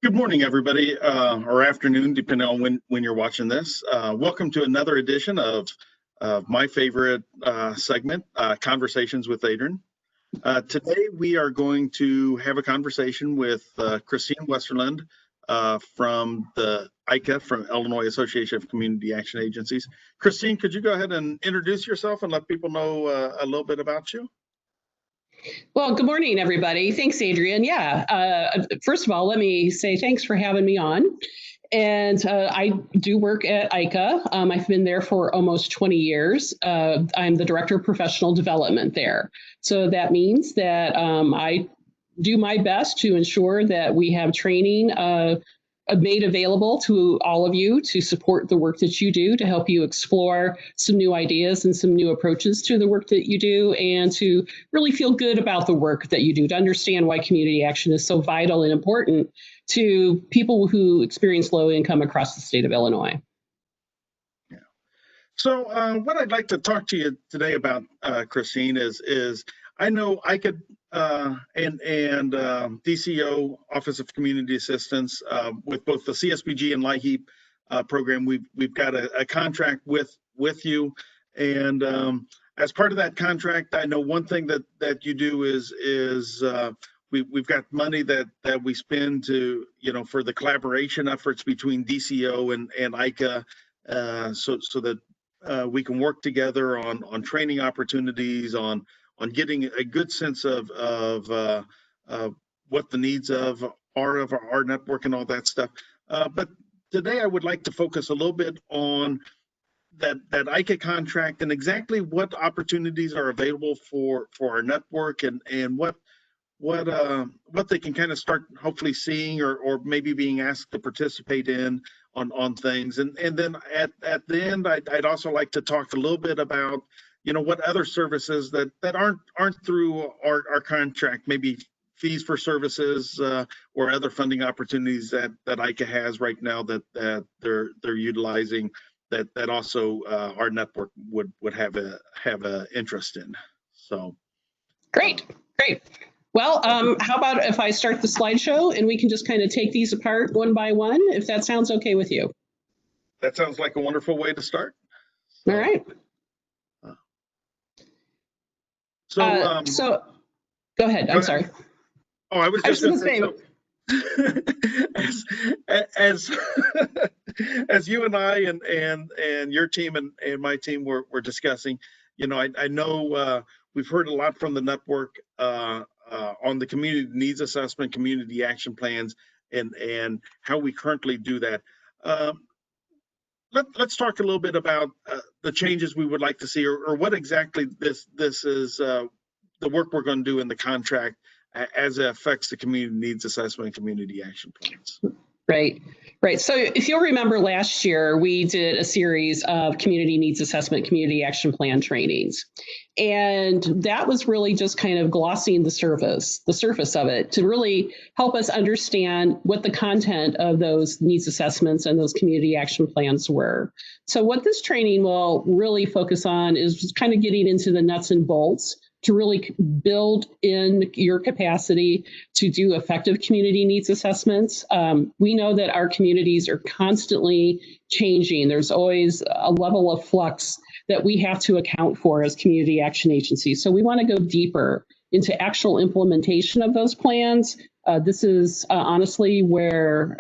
Good morning, everybody, or afternoon, depending on when you're watching this. Welcome to another edition of my favorite segment, Conversations with Adrian. Today, we are going to have a conversation with Christine Westerlund from the IACAA, from Illinois Association of Community Action Agencies. Christine, could you go ahead and introduce yourself and let people know a little bit about you? Well, good morning, everybody. Thanks, Adrian. First of all, let me say thanks for having me on. And I do work at IACAA. I've been there for almost 20 years. I'm the Director of Professional Development there. So that means that I do my best to ensure that we have training made available to all of you to support the work that you do, to help you explore some new ideas and some new approaches to the work that you do, and to really feel good about the work that you do, to understand why community action is so vital and important to people who experience low income across the state of Illinois. Yeah. So what I'd like to talk to you today about, Christine, is I know IACAA and DCEO, Office of Community Assistance, with both the CSBG and LIHEAP program, we've got a contract with you, and as part of that contract, I know one thing that you do is we've got money that we spend to for the collaboration efforts between DCEO and IACAA, so that we can work together on training opportunities, on getting a good sense of what the needs of our network and all that stuff. But today I would like to focus a little bit on that IACAA contract and exactly what opportunities are available for our network, and what they can kind of start hopefully seeing or maybe being asked to participate in on things. And then at the end, I'd also like to talk a little bit about what other services that aren't through our contract, maybe fees for services or other funding opportunities that IACAA has right now that they're utilizing, that also our network would have a interest in. So great. Well, how about if I start the slideshow and we can just kind of take these apart one by one, if that sounds okay with you? That sounds like a wonderful way to start. All right. So go ahead. I'm sorry. Oh, I was just going to say, as you and I and your team and my team were discussing, I know we've heard a lot from the network on the community needs assessment, community action plans, and how we currently do that. Let's talk a little bit about the changes we would like to see, or what exactly this is the work we're going to do in the contract as it affects the community needs assessment and community action plans. Right. So if you'll remember last year, we did a series of community needs assessment, community action plan trainings. And that was really just kind of glossing the surface of it to really help us understand what the content of those needs assessments and those community action plans were. So what this training will really focus on is just kind of getting into the nuts and bolts to really build in your capacity to do effective community needs assessments. We know that our communities are constantly changing. There's always a level of flux that we have to account for as community action agencies. So we want to go deeper into actual implementation of those plans. This is honestly where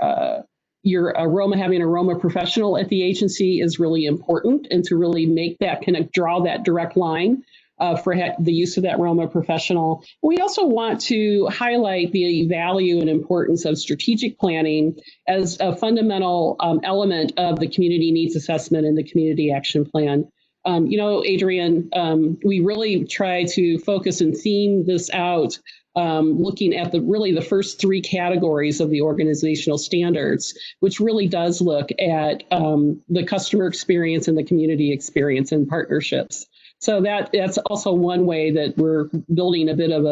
having a ROMA professional at the agency is really important, and to really make that draw that direct line for the use of that ROMA professional. We also want to highlight the value and importance of strategic planning as a fundamental element of the community needs assessment and the community action plan. Adrian, we really try to focus and theme this out, looking at the first three categories of the organizational standards, which really does look at the customer experience and the community experience and partnerships. So that's also one way that we're building a bit of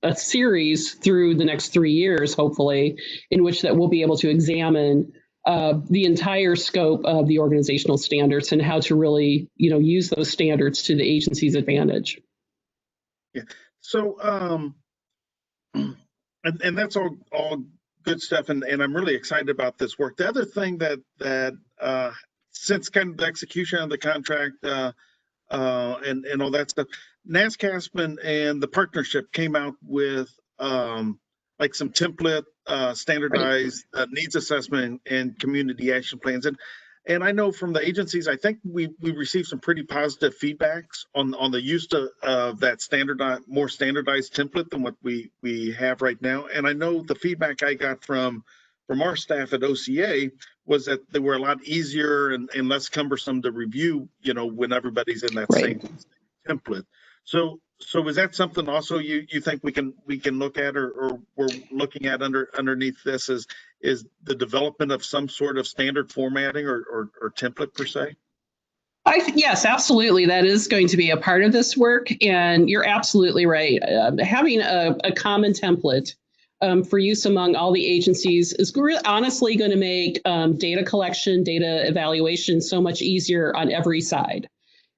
a series through the next 3 years, hopefully, in which that we'll be able to examine the entire scope of the organizational standards and how to really, use those standards to the agency's advantage. Yeah. So and that's all good stuff, and I'm really excited about this work. The other thing that since kind of the execution of the contract and all that stuff, NASCASP and the partnership came out with like some template standardized needs assessment and community action plans, and I know from the agencies, I think we received some pretty positive feedbacks on the use of that more standardized template than what we have right now. And I know the feedback I got from our staff at OCA was that they were a lot easier and less cumbersome to review, when everybody's in that same template. So is that something also you think we can look at, or we're looking at underneath this is the development of some sort of standard formatting or template per se? Yes, absolutely. That is going to be a part of this work. And you're absolutely right. Having a common template for use among all the agencies is honestly going to make data collection, data evaluation so much easier on every side.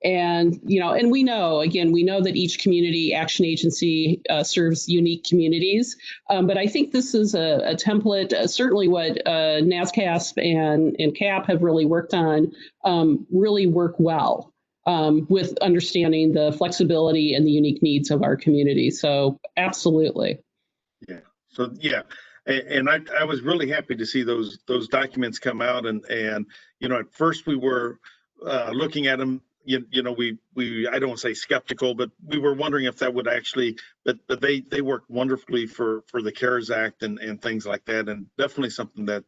And, and we know that each community action agency serves unique communities. But I think this is a template, certainly what NASCASP and CAP have really worked on, really work well with understanding the flexibility and the unique needs of our community. So absolutely. Yeah. So, yeah. And I was really happy to see those documents come out. And at first we were looking at them. I don't want to say skeptical, but we were wondering if that would actually, but they work wonderfully for the CARES Act and things like that, and definitely something that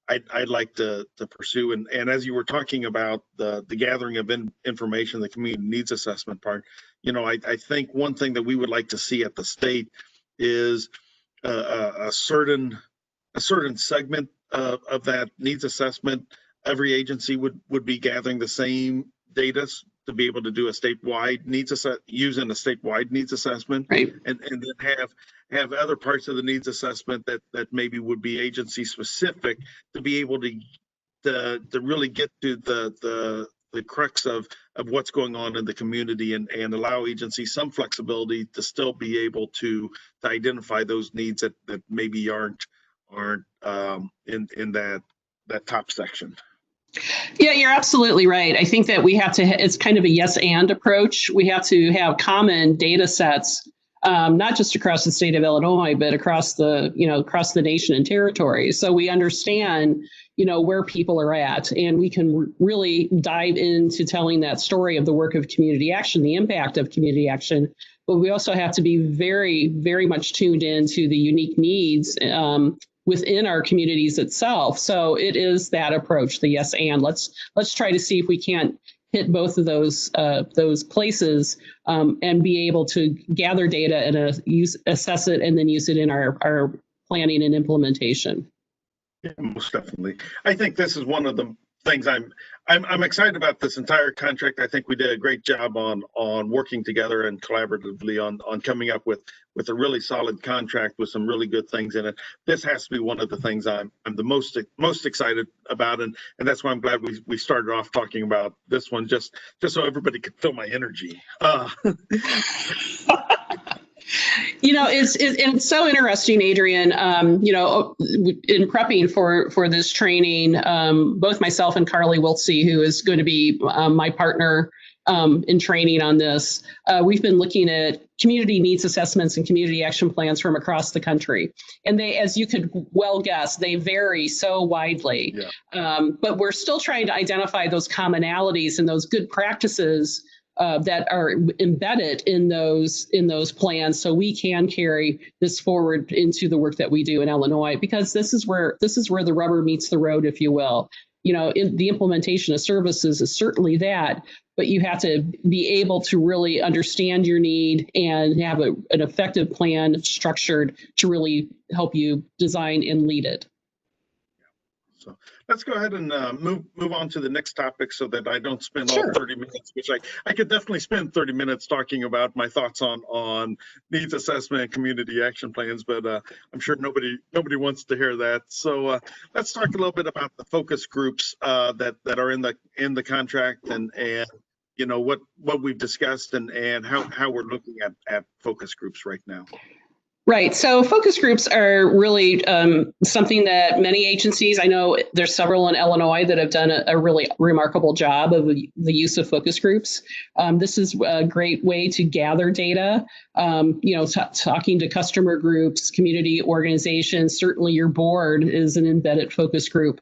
I'd like to pursue. And as you were talking about the gathering of information, the community needs assessment part, I think one thing that we would like to see at the state is a certain segment of that needs assessment. Every agency would be gathering the same data to be able to do a statewide needs using a statewide needs assessment, right. and then have other parts of the needs assessment that maybe would be agency specific to be able to really get to the crux of what's going on in the community and allow agencies some flexibility to still be able to identify those needs that maybe aren't in that top section. Yeah, you're absolutely right. I think that we have to, it's kind of a yes and approach. We have to have common data sets, not just across the state of Illinois, but across the nation and territory. So we understand, where people are at, and we can really dive into telling that story of the work of community action, the impact of community action. But we also have to be very, very much tuned into the unique needs within our communities itself. So it is that approach, the yes and. Let's try to see if we can't hit both of those places and be able to gather data and assess it and then use it in our planning and implementation. Yeah, most definitely. I think this is one of the things I'm excited about this entire contract. I think we did a great job on working together and collaboratively on coming up with a really solid contract with some really good things in it. This has to be one of the things I'm the most excited about, and that's why I'm glad we started off talking about this one just so everybody could feel my energy. It's so interesting, Adrian. In prepping for this training, both myself and Carly Wiltsey, who is going to be my partner in training on this, we've been looking at community needs assessments and community action plans from across the country. And they, as you could well guess, they vary so widely. Yeah. But we're still trying to identify those commonalities and those good practices that are embedded in those plans, so we can carry this forward into the work that we do in Illinois, because this is where the rubber meets the road, if you will. The implementation of services is certainly that, but you have to be able to really understand your need and have an effective plan structured to really help you design and lead it. So let's go ahead and move on to the next topic so that I don't spend all 30 minutes, which I could definitely spend 30 minutes talking about my thoughts on needs assessment and community action plans, but I'm sure nobody wants to hear that. So let's talk a little bit about the focus groups that are in the contract and what we've discussed and how we're looking at focus groups right now. Right. So focus groups are really something that many agencies, I know there's several in Illinois that have done a really remarkable job of the use of focus groups. This is a great way to gather data, talking to customer groups, community organizations. Certainly your board is an embedded focus group.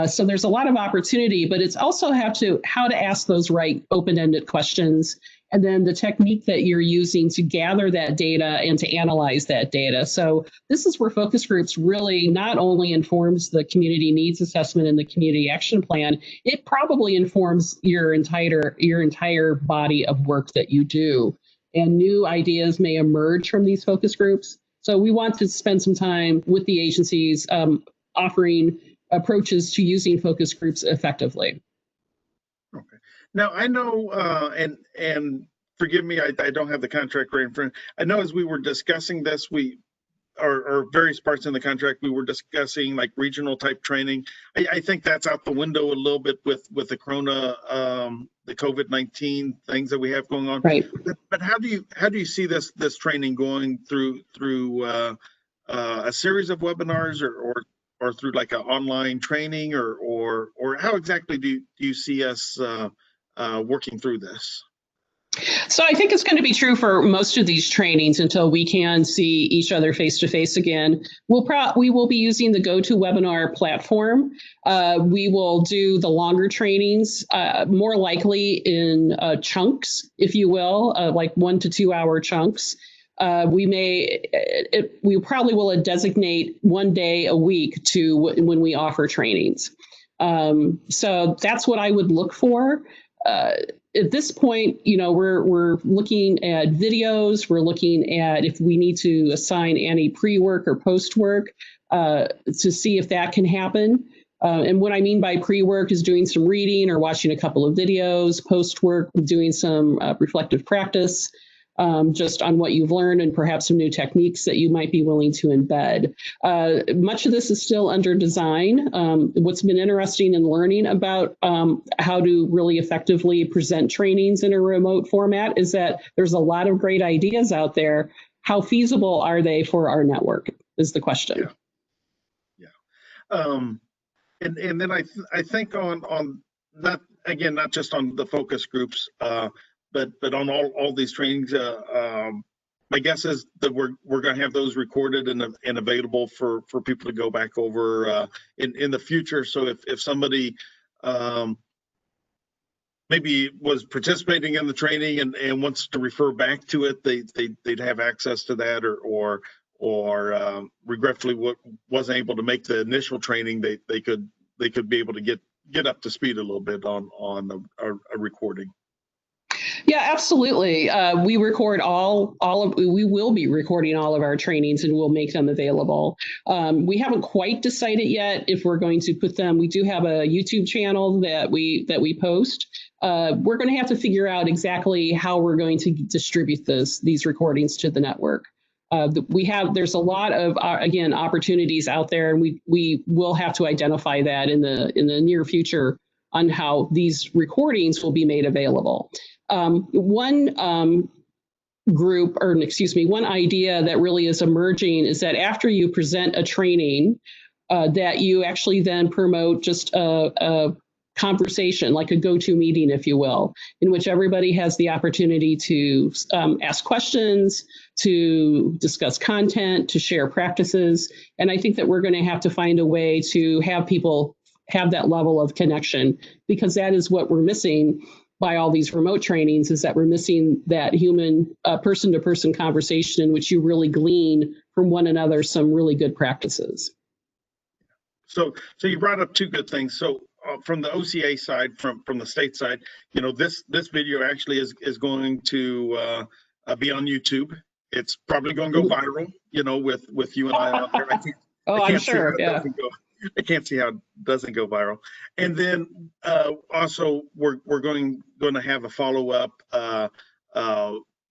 So there's a lot of opportunity, but it's also how to ask those right open-ended questions, and then the technique that you're using to gather that data and to analyze that data. So this is where focus groups really not only informs the community needs assessment and the community action plan, it probably informs your entire body of work that you do. And new ideas may emerge from these focus groups. So we want to spend some time with the agencies offering approaches to using focus groups effectively. Okay. Now I know, and forgive me, I don't have the contract right in front. I know as we were discussing this, or various parts in the contract, we were discussing like regional type training. I think that's out the window a little bit with the Corona, the COVID-19 things that we have going on. Right. But how do you see this training going through a series of webinars or through like an online training or how exactly do you see us working through this? So I think it's going to be true for most of these trainings until we can see each other face to face again. We will be using the GoToWebinar platform. We will do the longer trainings, more likely in chunks, if you will, like 1 to 2 hour chunks. We probably will designate 1 day a week to when we offer trainings. So that's what I would look for. At this point, we're looking at videos. We're looking at if we need to assign any pre-work or post-work to see if that can happen. And what I mean by pre-work is doing some reading or watching a couple of videos. Post-work, doing some reflective practice just on what you've learned and perhaps some new techniques that you might be willing to embed. Much of this is still under design. What's been interesting in learning about how to really effectively present trainings in a remote format is that there's a lot of great ideas out there. How feasible are they for our network is the question. Yeah. And then I think on not just on the focus groups, but on all these trainings, my guess is that we're going to have those recorded and available for people to go back over in the future. So if somebody maybe was participating in the training and wants to refer back to it, they'd have access to that, or regretfully wasn't able to make the initial training, they could be able to get up to speed a little bit on a recording. Yeah, absolutely. We record we will be recording all of our trainings and we'll make them available. We haven't quite decided yet if we're going to put them. We do have a YouTube channel that we post. We're going to have to figure out exactly how we're going to distribute these recordings to the network. There's a lot of again opportunities out there, and we will have to identify that in the near future on how these recordings will be made available. One idea that really is emerging is that after you present a training, that you actually then promote just a conversation, like a go-to meeting, if you will, in which everybody has the opportunity to ask questions, to discuss content, to share practices. And I think that we're going to have to find a way to have people have that level of connection, because that is what we're missing by all these remote trainings, is that we're missing that human person-to-person conversation in which you really glean from one another some really good practices. So you brought up two good things. So from the OCA side, from the state side, this video actually is going to be on YouTube. It's probably going to go viral, with you and I out there. I'm sure. Yeah. I can't see how it doesn't go viral. And then also we're going to have a follow-up.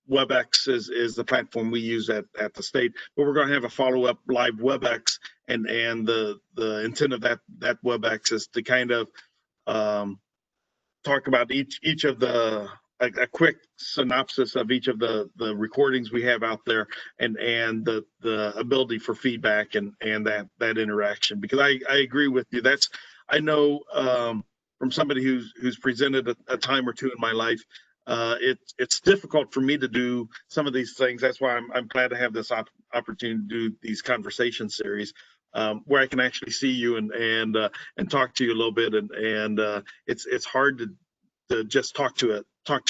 WebEx is the platform we use at the state, but we're going to have a follow-up live WebEx, and the intent of that WebEx is to kind of talk about each of the a quick synopsis of each of the recordings we have out there, and the ability for feedback and that interaction, because I agree with you. That's, I know from somebody who's presented a time or two in my life, it's difficult for me to do some of these things. That's why I'm glad to have this opportunity to do these conversation series, where I can actually see you and talk to you a little bit, and it's hard to just talk to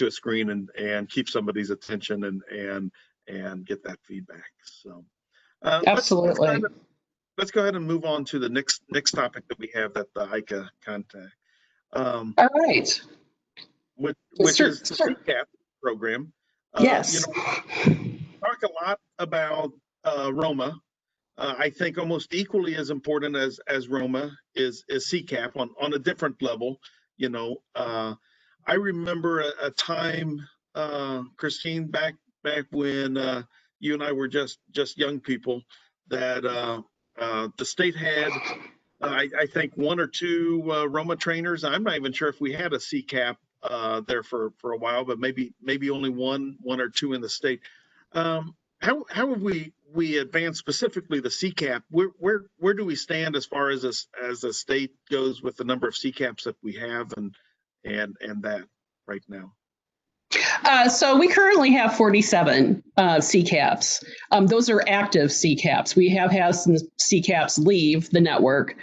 a screen and keep somebody's attention and get that feedback. So Absolutely. let's go ahead and move on to the next topic that we have, that the IACAA contact. All right. Which is the CCAP program. Yes. Talk a lot about ROMA. I think almost equally as important as ROMA is CCAP on a different level. I remember a time, Christine, back when you and I were just young people, that the state had, I think, one or two ROMA trainers. I'm not even sure if we had a CCAP there for a while, but maybe only one or two in the state. How have we advanced specifically the CCAP? Where do we stand as far as the state goes with the number of CCAPs that we have and that right now? So we currently have 47 CCAPs. Those are active CCAPs. We have had some CCAPs leave the network.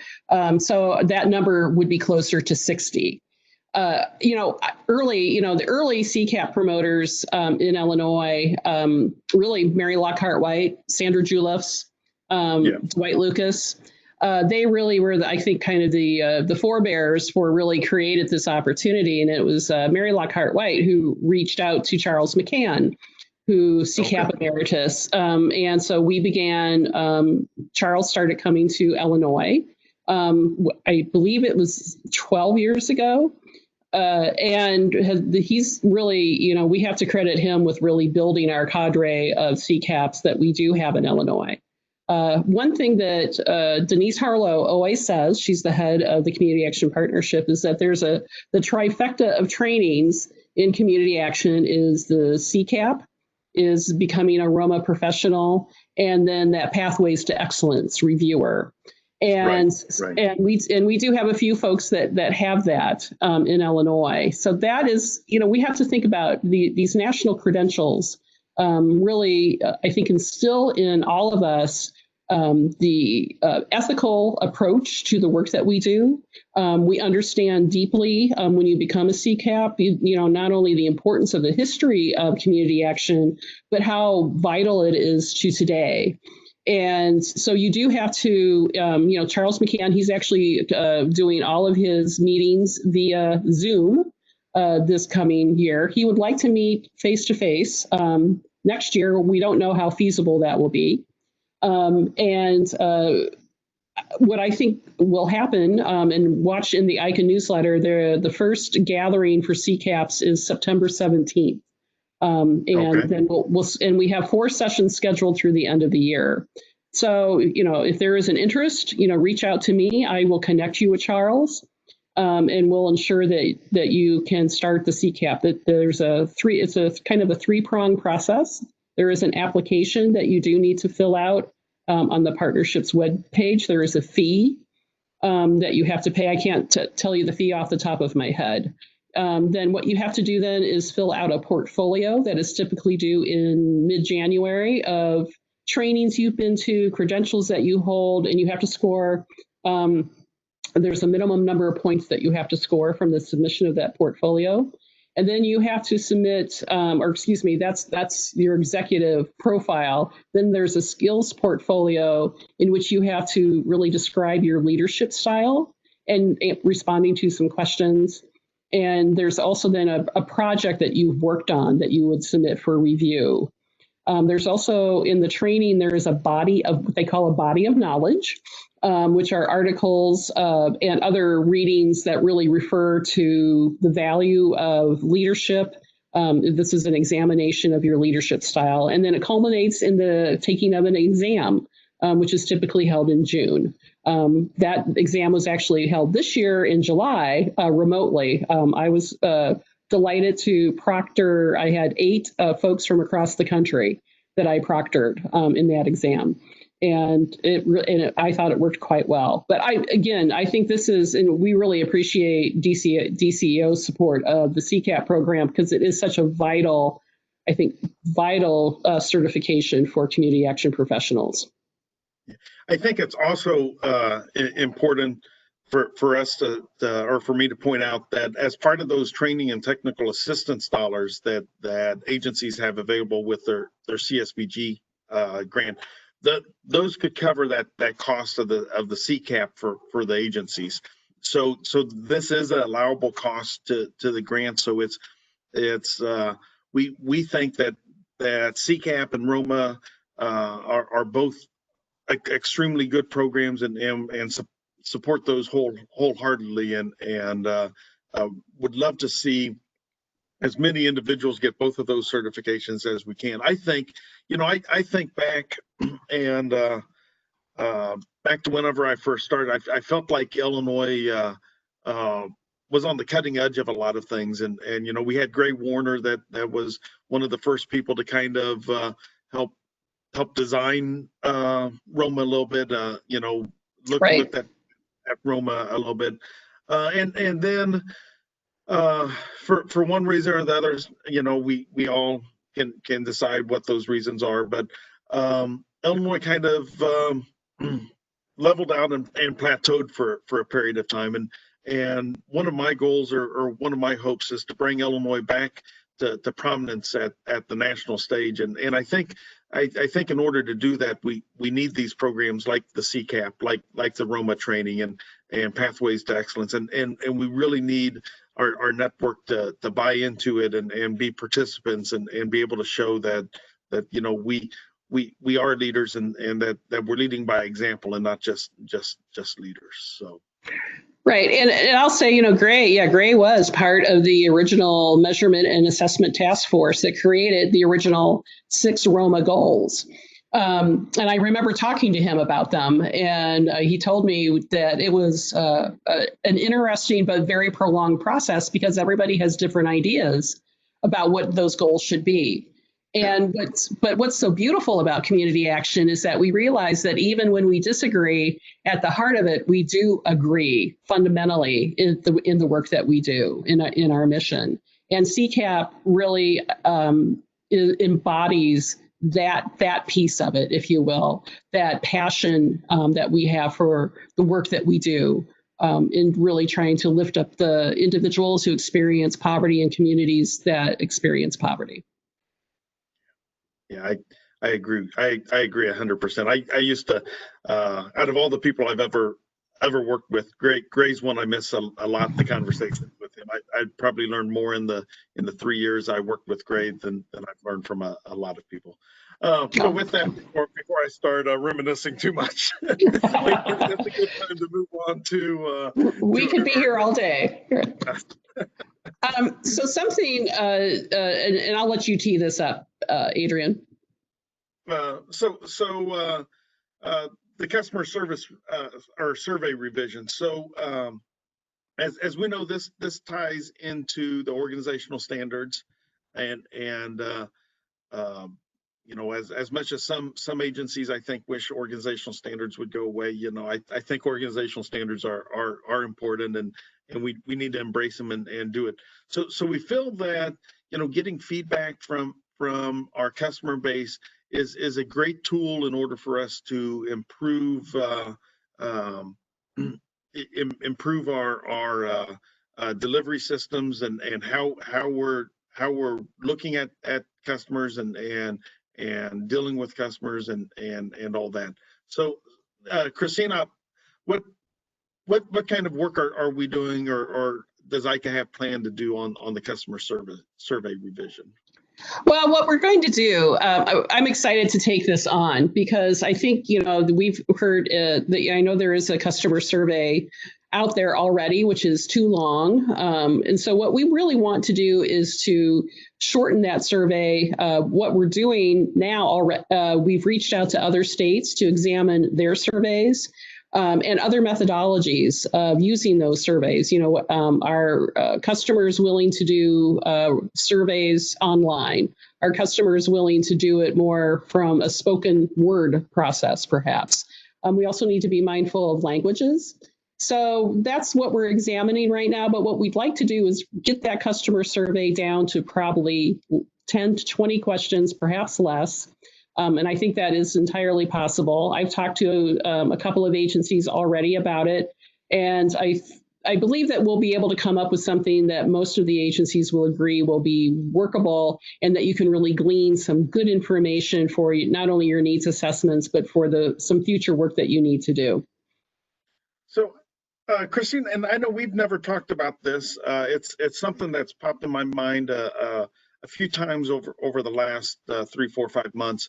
So that number would be closer to 60. The early CCAP promoters in Illinois, really Mary Lockhart White, Sandra Juliffs, Dwight Lucas, they really were, I think, kind of the forebears for really created this opportunity. And it was Mary Lockhart White who reached out to Charles McCann, who CCAP emeritus. And so we began, Charles started coming to Illinois. I believe it was 12 years ago. And he's really, we have to credit him with really building our cadre of CCAPs that we do have in Illinois. One thing that Denise Harlow always says, she's the head of the Community Action Partnership, is that there's the trifecta of trainings in community action is the CCAP, is becoming a ROMA professional, and then that Pathways to Excellence reviewer. And right. And we do have a few folks that have that in Illinois. So that is, we have to think about these national credentials really, I think, instill in all of us the ethical approach to the work that we do. We understand deeply when you become a CCAP, not only the importance of the history of community action, but how vital it is to today. And so you do have to, Charles McCann, he's actually doing all of his meetings via Zoom this coming year. He would like to meet face to face next year. We don't know how feasible that will be. And what I think will happen, and watch in the IACAA newsletter, the first gathering for CCAPs is September 17th. Then and we have 4 sessions scheduled through the end of the year. So, if there is an interest, reach out to me. I will connect you with Charles, and we'll ensure that you can start the CCAP. That it's a kind of a 3-pronged process. There is an application that you do need to fill out on the partnership's webpage. There is a fee that you have to pay. I can't tell you the fee off the top of my head. Then what you have to do then is fill out a portfolio that is typically due in mid-January of trainings you've been to, credentials that you hold, and you have to score. There's a minimum number of points that you have to score from the submission of that portfolio. And then you have to submit, that's your executive profile. Then there's a skills portfolio in which you have to really describe your leadership style and responding to some questions. And there's also then a project that you've worked on that you would submit for review. There's also in the training, there is a body of what they call a body of knowledge, which are articles and other readings that really refer to the value of leadership. This is an examination of your leadership style. And then it culminates in the taking of an exam, which is typically held in June. That exam was actually held this year in July remotely. I was delighted to proctor. I had 8 folks from across the country that I proctored in that exam. And I thought it worked quite well. But I think this is, and we really appreciate DCEO's support of the CCAP program, because it is such a vital certification for community action professionals. I think it's also important for us to or for me to point out that as part of those training and technical assistance dollars that agencies have available with their CSBG grant, those could cover that cost of the CCAP for the agencies. So this is an allowable cost to the grant. So we think that CCAP and ROMA are both extremely good programs and support those wholeheartedly, and would love to see as many individuals get both of those certifications as we can. I think, I think back and back to whenever I first started, I felt like Illinois was on the cutting edge of a lot of things, and we had Gray Warner that was one of the first people to kind of help design ROMA a little bit, looked at ROMA a little bit, and then for one reason or the other, we all can decide what those reasons are, but Illinois kind of leveled out and plateaued for a period of time, and one of my goals or one of my hopes is to bring Illinois back to prominence at the national stage, and I think in order to do that, we need these programs like the CCAP, like the ROMA training and Pathways to Excellence, and we really need our network to buy into it and be participants and be able to show that we are leaders and that we're leading by example and not just leaders. So. Right. And I'll say, Gray was part of the original measurement and assessment task force that created the original 6 ROMA goals. And I remember talking to him about them, and he told me that it was an interesting but very prolonged process because everybody has different ideas about what those goals should be. And what's so beautiful about community action is that we realize that even when we disagree, at the heart of it, we do agree fundamentally in the work that we do in our mission. And CCAP really embodies that piece of it, if you will, that passion that we have for the work that we do in really trying to lift up the individuals who experience poverty and communities that experience poverty. Yeah, I agree. I agree 100%. I used to, out of all the people I've ever worked with, Gray's one I miss a lot. The conversation with him, I probably learned more in the 3 years I worked with Gray than I've learned from a lot of people. So with that, before I start reminiscing too much, that's a good time to move on to. We could be here all day. So something, and I'll let you tee this up, Adrian. So the customer service or survey revision. So as we know, this ties into the organizational standards, and as much as some agencies I think wish organizational standards would go away, I think organizational standards are important, and we need to embrace them and do it. So we feel that getting feedback from our customer base is a great tool in order for us to improve our delivery systems and how we're looking at customers and dealing with customers and all that. So Christina, what kind of work are we doing, or does IACAA have planned to do on the customer survey revision? Well, what we're going to do, I'm excited to take this on because I think, we've heard that I know there is a customer survey out there already, which is too long. And so what we really want to do is to shorten that survey. What we're doing now, we've reached out to other states to examine their surveys. and other methodologies of using those surveys. Are customers willing to do surveys online? Are customers willing to do it more from a spoken word process, perhaps? We also need to be mindful of languages. So that's what we're examining right now. But what we'd like to do is get that customer survey down to probably 10 to 20 questions, perhaps less. And I think that is entirely possible. I've talked to a couple of agencies already about it. And I believe that we'll be able to come up with something that most of the agencies will agree will be workable, and that you can really glean some good information for not only your needs assessments, but for some future work that you need to do. So, Christine, and I know we've never talked about this. It's something that's popped in my mind a few times over the last 3, 4, 5 months.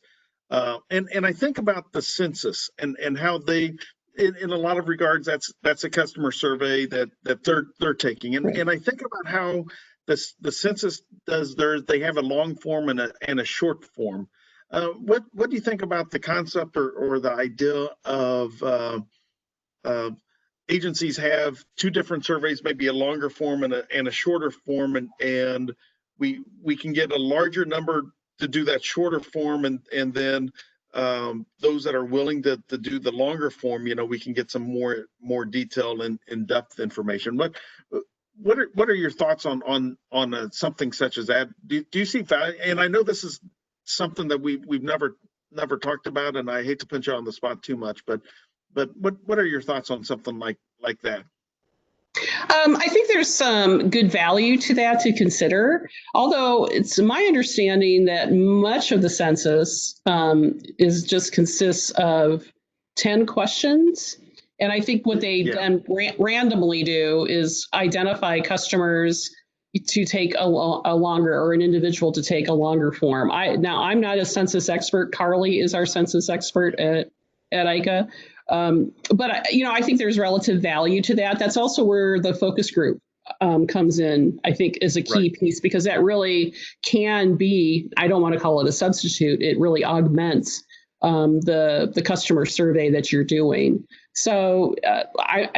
And I think about the census and how they, in a lot of regards, that's a customer survey that they're taking. And I think about how the census does theirs. They have a long form and a short form. What do you think about the concept or the idea of agencies have two different surveys, maybe a longer form and a shorter form, and we can get a larger number to do that shorter form, and then those that are willing to do the longer form, we can get some more detailed and in-depth information. What are your thoughts on something such as that? Do you see value? And I know this is something that we've never talked about, and I hate to put you on the spot too much, but what are your thoughts on something like that? I think there's some good value to that to consider, although it's my understanding that much of the census consists of 10 questions. And I think what they then randomly do is identify customers to take a longer, or an individual to take a longer form. I'm not a census expert. Carly is our census expert at IACAA. But I think there's relative value to that. That's also where the focus group comes in, I think, is a key piece, because that really can be, I don't want to call it a substitute, it really augments the customer survey that you're doing. So I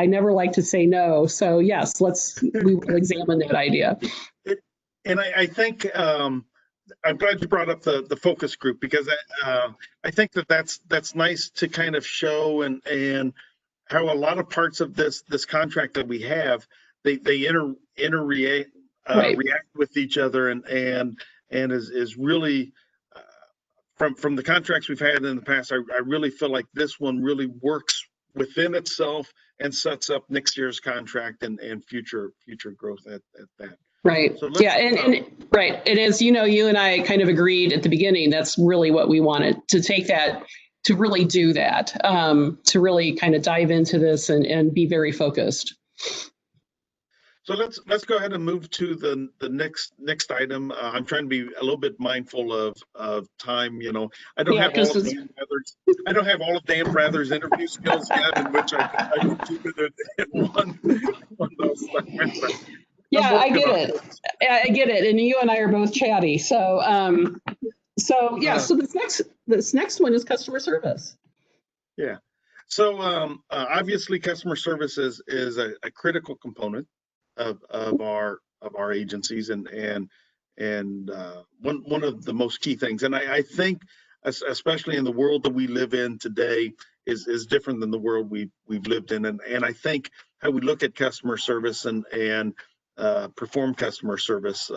never like to say no. So yes, we will examine that idea. And I think I'm glad you brought up the focus group, because I think that's nice to kind of show and how a lot of parts of this contract that we have, they react with each other, and is really from the contracts we've had in the past. I really feel like this one really works within itself and sets up next year's contract and future growth at that. Right. So and right. And as you and I kind of agreed at the beginning, that's really what we wanted, to take that, to really do that, to really kind of dive into this and be very focused. So let's go ahead and move to the next item. I'm trying to be a little bit mindful of time. I don't have all of Dan Brather's interview skills yet, in which I can keep it in one of those segments. Yeah, I get it. I get it. And you and I are both chatty. So so this next one is customer service. Yeah. So obviously customer service is a critical component of our agencies, and one of the most key things. And I think, especially in the world that we live in today, is different than the world we've lived in. And I think how we look at customer service and perform customer service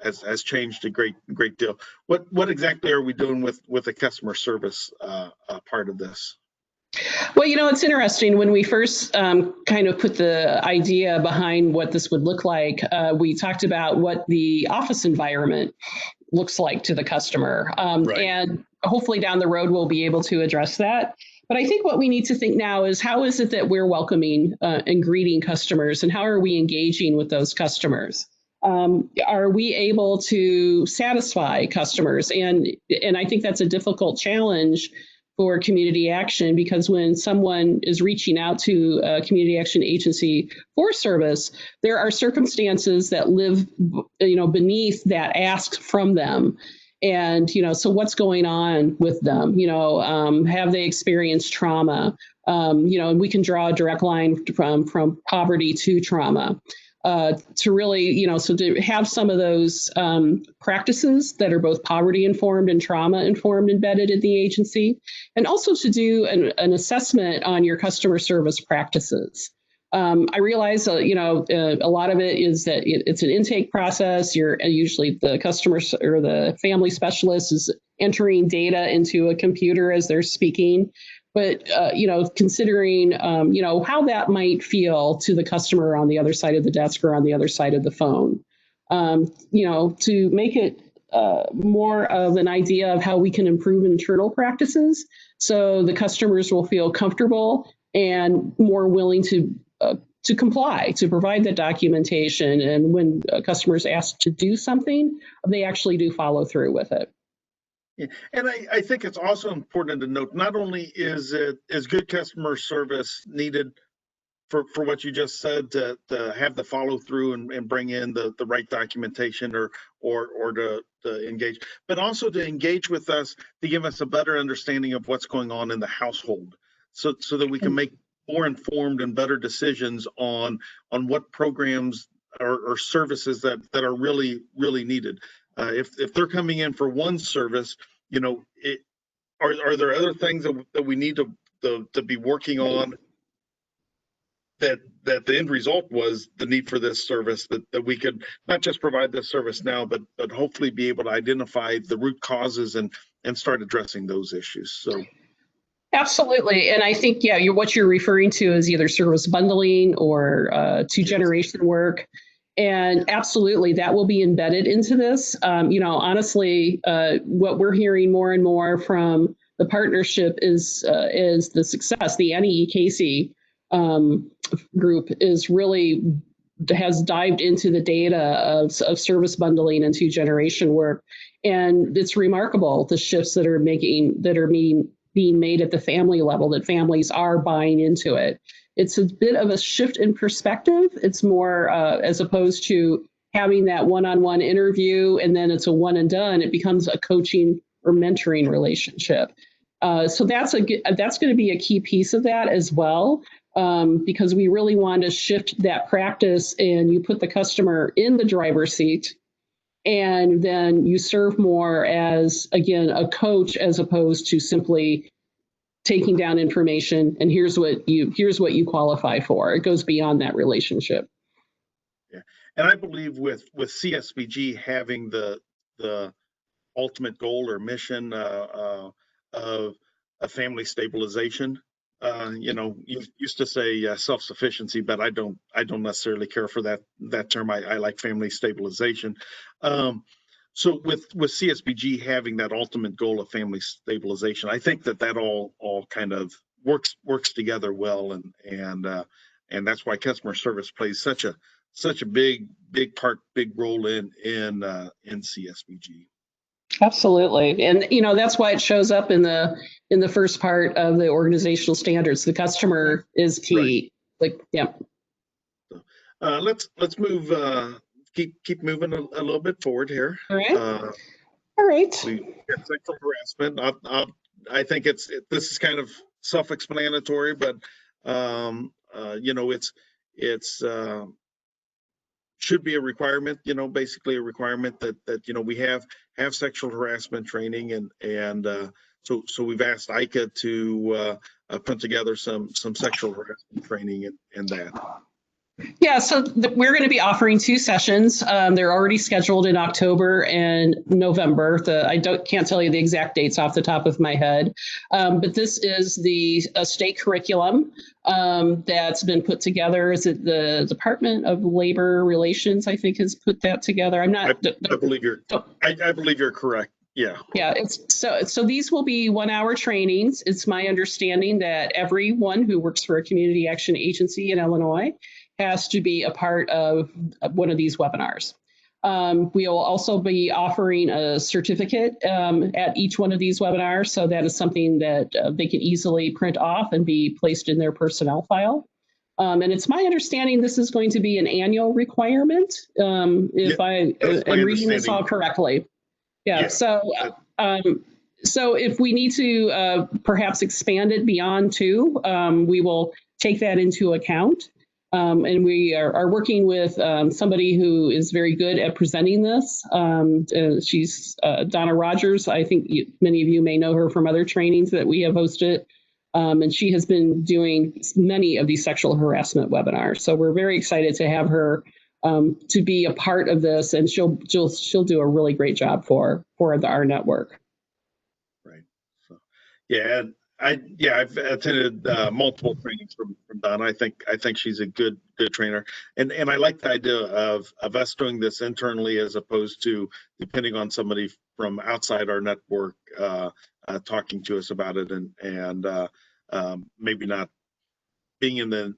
has changed a great deal. What exactly are we doing with the customer service part of this? Well, it's interesting. When we first kind of put the idea behind what this would look like, we talked about what the office environment looks like to the customer. And hopefully down the road, we'll be able to address that. But I think what we need to think now is, how is it that we're welcoming and greeting customers, and how are we engaging with those customers? Are we able to satisfy customers? And I think that's a difficult challenge for community action, because when someone is reaching out to a community action agency for service, there are circumstances that live, beneath that ask from them. And, so what's going on with them? Have they experienced trauma? And we can draw a direct line from poverty to trauma. To really, so to have some of those practices that are both poverty informed and trauma informed embedded in the agency, and also to do an assessment on your customer service practices. I realize, a lot of it is that it's an intake process. You're usually the customer or the family specialist is entering data into a computer as they're speaking. But, considering, how that might feel to the customer on the other side of the desk or on the other side of the phone, to make it more of an idea of how we can improve internal practices so the customers will feel comfortable and more willing to comply, to provide the documentation. And when customers ask to do something, they actually do follow through with it. Yeah. And I think it's also important to note, not only is good customer service needed for what you just said to have the follow through and bring in the right documentation or to engage, but also to engage with us to give us a better understanding of what's going on in the household, so that we can make more informed and better decisions on what programs or services that are really needed. If they're coming in for one service, are there other things that we need to be working on that the end result was the need for this service, that we could not just provide this service now, but hopefully be able to identify the root causes and start addressing those issues. So. Absolutely. And I think, what you're referring to is either service bundling or two-generation work. And absolutely, that will be embedded into this. Honestly, what we're hearing more and more from the partnership is the success. The IACAA group has dived into the data of service bundling and two-generation work. And it's remarkable, the shifts that are being made at the family level, that families are buying into it. It's a bit of a shift in perspective. It's more as opposed to having that one-on-one interview and then it's a one and done. It becomes a coaching or mentoring relationship. So that's going to be a key piece of that as well, because we really want to shift that practice, and you put the customer in the driver's seat, and then you serve more as, again, a coach as opposed to simply taking down information and here's what you qualify for. It goes beyond that relationship. Yeah, and I believe with CSBG having the ultimate goal or mission of a family stabilization. You used to say self-sufficiency, but I don't necessarily care for that term. I like family stabilization. So with CSBG having that ultimate goal of family stabilization, I think that all kind of works together well, and that's why customer service plays such a big part, big role in CSBG. Absolutely. And, that's why it shows up in the first part of the organizational standards. The customer is key. Right. Let's move, keep moving a little bit forward here. All right. All right. We got sexual harassment. I think this is kind of self-explanatory, but, it's should be a requirement, basically a requirement that we have sexual harassment training, and so we've asked IACAA to put together some sexual harassment training and that. Yeah, so we're going to be offering 2 sessions. They're already scheduled in October and November. Can't tell you the exact dates off the top of my head, but this is the state curriculum that's been put together. Is it the Department of Labor Relations, I think, has put that together? I'm not. I believe you're correct. Yeah. Yeah. So these will be 1-hour trainings. It's my understanding that everyone who works for a community action agency in Illinois has to be a part of one of these webinars. We will also be offering a certificate at each one of these webinars. So that is something that they can easily print off and be placed in their personnel file. And it's my understanding this is going to be an annual requirement, if I am reading this all correctly. Yeah. So if we need to perhaps expand it beyond 2, we will take that into account. And we are working with somebody who is very good at presenting this. She's Donna Rogers. I think many of you may know her from other trainings that we have hosted. And she has been doing many of these sexual harassment webinars. So we're very excited to have her to be a part of this, and she'll do a really great job for our network. Right. So, yeah, I've attended multiple trainings from Donna. I think she's a good trainer, and I like the idea of us doing this internally as opposed to depending on somebody from outside our network talking to us about it, and maybe not being in the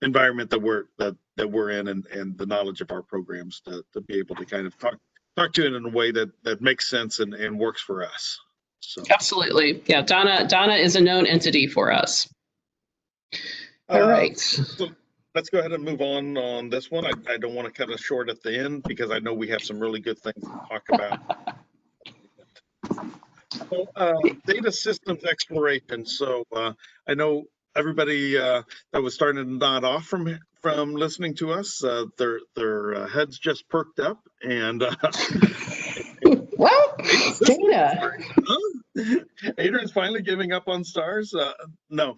environment that we're in, and the knowledge of our programs to be able to kind of talk to it in a way that makes sense and works for us. So absolutely, yeah. Donna is a known entity for us. All right. So let's go ahead and move on this one. I don't want to cut us short at the end because I know we have some really good things to talk about. So data systems exploration. So I know everybody that was starting to nod off from listening to us, their heads just perked up, and well, data. Adrian's finally giving up on stars. No,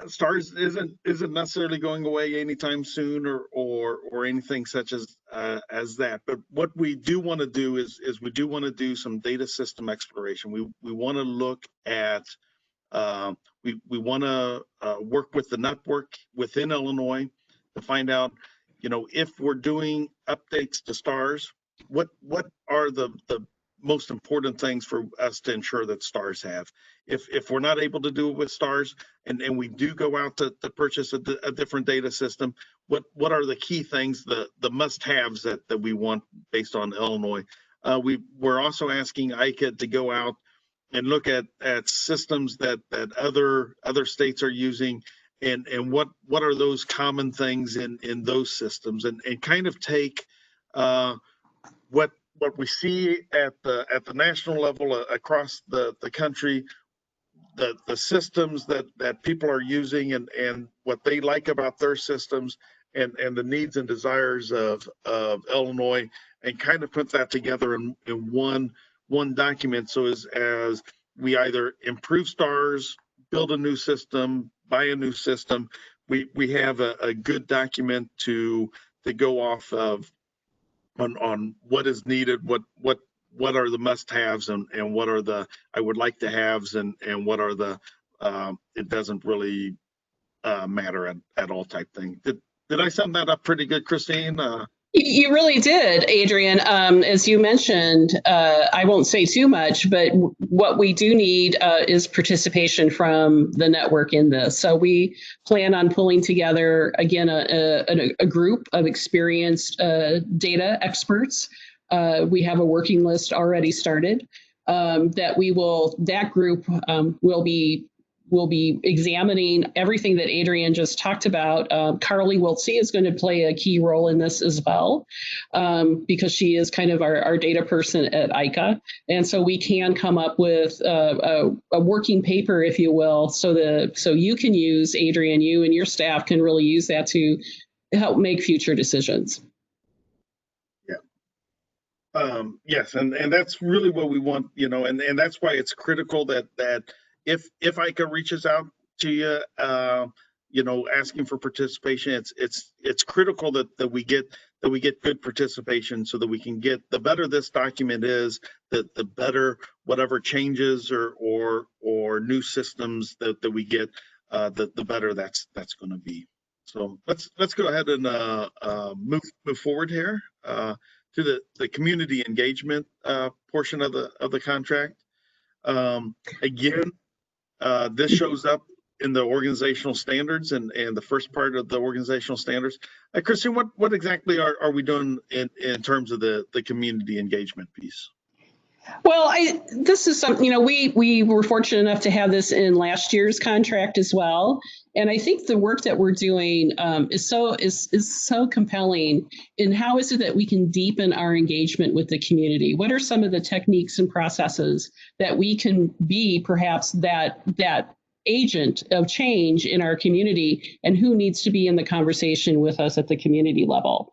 stars isn't necessarily going away anytime soon, or anything such as that. But what we do want to do is we do want to do some data system exploration. We want to look at we want to work with the network within Illinois to find out, if we're doing updates to stars, what are the most important things for us to ensure that stars have. If we're not able to do it with stars, and we do go out to purchase a different data system, what are the key things, the must-haves that we want based on Illinois? We're also asking IACAA to go out and look at systems that other states are using, and what are those common things in those systems, and kind of take what we see at the national level across the country, the systems that people are using, and what they like about their systems, and the needs and desires of Illinois, and kind of put that together in one document. So as we either improve stars, build a new system, buy a new system, we have a good document to go off of on what is needed, what are the must-haves, and what are the I would like to haves, and what are the it doesn't really matter at all type thing. Did I sum that up pretty good, Christine? You really did, Adrian. As you mentioned, I won't say too much, but what we do need is participation from the network in this. So we plan on pulling together, again, a group of experienced data experts. We have a working list already started that group will be examining everything that Adrian just talked about. Carly Wiltsey is going to play a key role in this as well, because she is kind of our data person at IACAA. And so we can come up with a working paper, if you will, so you can use, Adrian, you and your staff can really use that to help make future decisions. Yeah. Yes, and that's really what we want, and that's why it's critical that if IACAA reaches out to you, asking for participation, it's critical that we get good participation, so that we can get, the better this document is, the better whatever changes or new systems that we get, the better that's going to be. So let's go ahead and move forward here to the community engagement portion of the contract. Again, this shows up in the organizational standards and the first part of the organizational standards. Christine, what exactly are we doing in terms of the community engagement piece? Well, this is something, we were fortunate enough to have this in last year's contract as well. And I think the work that we're doing is so compelling in how is it that we can deepen our engagement with the community? What are some of the techniques and processes that we can be perhaps that agent of change in our community, and who needs to be in the conversation with us at the community level?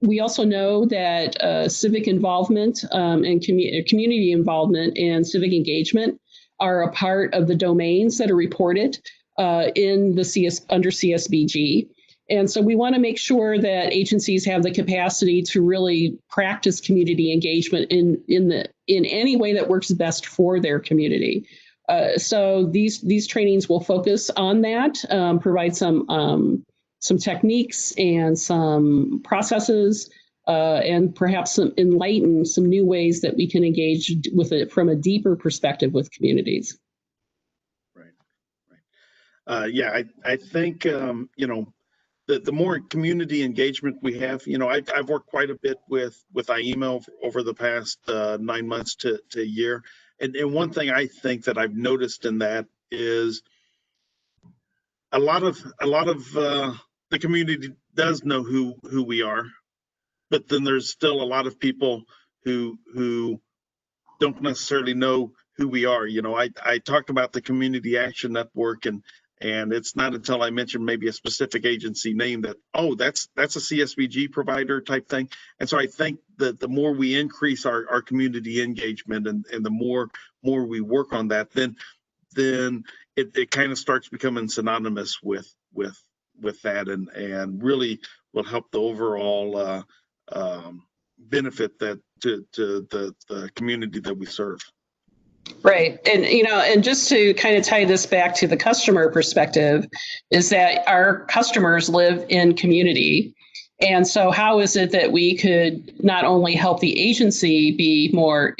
We also know that civic involvement and community involvement and civic engagement are a part of the domains that are reported in the under CSBG. And so we want to make sure that agencies have the capacity to really practice community engagement in any way that works best for their community. So these trainings will focus on that, provide some techniques and some processes, and perhaps enlighten some new ways that we can engage with it from a deeper perspective with communities. Right. Yeah, I think, the more community engagement we have, I've worked quite a bit with IACAA over the past 9 months to a year. And one thing I think that I've noticed in that is a lot of the community does know who we are, but then there's still a lot of people who don't necessarily know who we are. I talked about the Community Action Network, and it's not until I mentioned maybe a specific agency name that, oh, that's a CSBG provider type thing. And so I think that the more we increase our community engagement and the more we work on that, then it kind of starts becoming synonymous with that, and really will help the overall benefit that to the community that we serve. Right. And just to kind of tie this back to the customer perspective, is that our customers live in community. And so how is it that we could not only help the agency be more